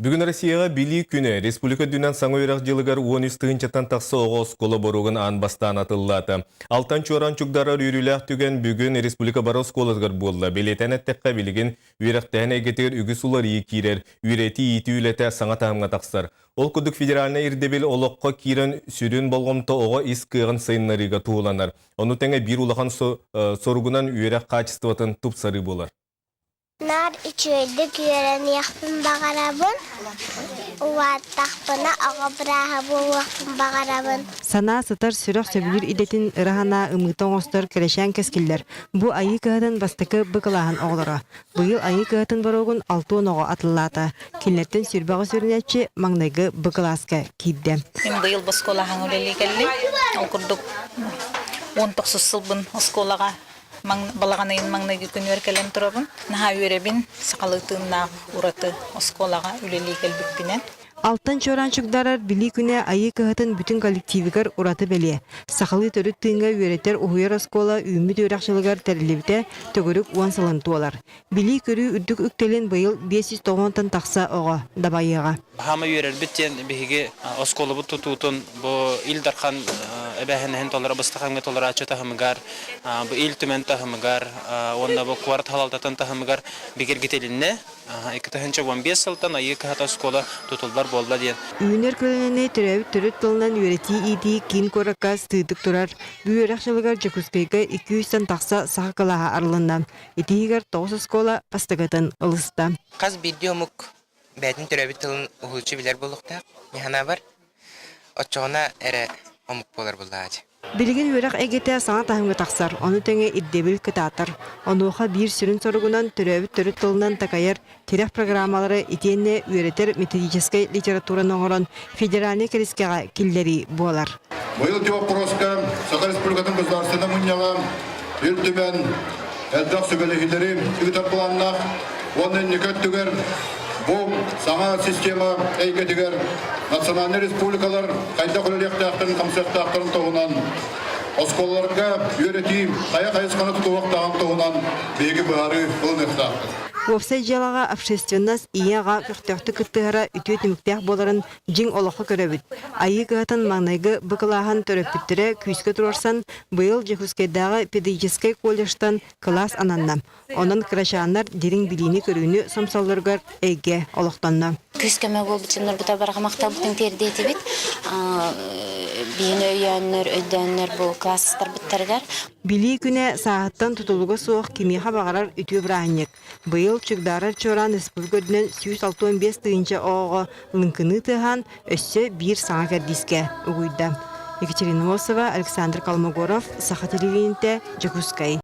Бүгін Россияға били күні республика дүнен саңы өрек жылығар 13 тыгынчаттан тақсы оғыз школа боруғын анбастан атыллаты. Алтан чуаран чугдарар үйріләқ түген бүгін республика бары школазғар болды. Белетен әттәққа білігін үйректәне әгетер үгі сулар екерер, үйреті еті үйлеті саңа тағымға тақсыр. Ол күдік федералына ирдебел олыққа кирен сүрін болғымты оға ис кығын сайынларыға туыланар. Оны тәңе бір улахан сорғынан үйрек қачыстыватын тұпсары болар. Нар içöydük yören yakın bağarabın. Uvattaqpına ağa bırağı bu vakın bağarabın. Sana sıtar sürük söbülür idetin ırahana ımıtan ostar kereşen keskiller. Bu Айыы-кыһатын bastıkı bıkılağın oğlara. Bu yıl Айыы-кыһатын barogun 6 onağı atılata. Kinlerden sürbağı sürünetçi mağnayı bıkılaska kibde. Bu yıl bu skolahan öleli geldi. Okurduk 19 sılbın skolaga. Балаганайын маңнайгы күнөр келем турабын. Наха үйребин сакалытынна ураты осколага үлели келбикпинен. Алтын чоран чугдарар били күне Айыы-кыһатын бүтін коллективигар ураты беле. Сақалы төрүт тыынга үйретер уһуяр оскола үймүт өракчылыгар тәрилебите төгөрүк уан салантуалар. Били көрүү үрдүк үктелен быйыл 590 тақса ого дабайыга. Хама үйрер биттен биһиги оскола бу тутутун бу илдархан эбэһен толора бастахамга толора ачата хамгар бу ил түмен тахамгар онда бу кварт халалтан тахамгар бигер гителинне 2015 сылтан Айыы-кыһата школа тутулдар болду диен. Үйнер көлөнөне төрөт тылынан үйрети иди кин коракас тыдык турар. Бүйөракчылыгар Якутскеге 200 тақса сакалага арылынна. Итигер 9 школа пастагатын ылыста. Каз видеомук бәдин төрөбүт тылын ухулчу билер болуктак. Механа бар. Очоғына әрі омук болар буллаачы. Билигин үйрек эгете саңа тахымга тақсар, оны тәңе иддебил кытатар. Онуға бир сүрін соргунан төрөбүт төрөт тылынан такайар терек программалары итенне үйретер методической литератураны оңорон федеральный крескега киллери болар. Быйыл вопроска Саха Республикатын государственный муньяла үртүмен элдак сөбелехилери үтап планнах онын никөттүгер бұл саңа система әйгетігер национальный республикалар қайда құрылықтақтарын қамсақтақтарын тоғынан осколларға үйрети қая-қайысқаны тұтуақтаған тоғынан бегі бұғары ұлынықтақтыр. Вовсай жалаға общественность ияға күртәқті күттіғара үтіе түміктәқ боларын жин олыққа көрөбіт. Айыы-кыһатын маңнайғы бұқылаған төрөппіттірі күйіске тұрарсан, бұйыл Якутскедағы педагогический колледжтан класс ананна. Онын кырашанар дерин билини көрүүнү самсалларгар эйге олықтанна. Күскеме бол бітінлер бұта барға мақтабытын пердеті бит. Бейін өйянлер, өйдәнлер бұл класстар бұттаргар. Били күне сааттан тутулуга суох кимиха багарар үтү браанник. Быйыл чугдарар чоран республикадынан 165 тыынча оого лынкыны тыхан өссө бир саңа кәрдиске угуйда. Екатерина Мосова, Александр Калмогоров, Саха телевидениете, Якутске.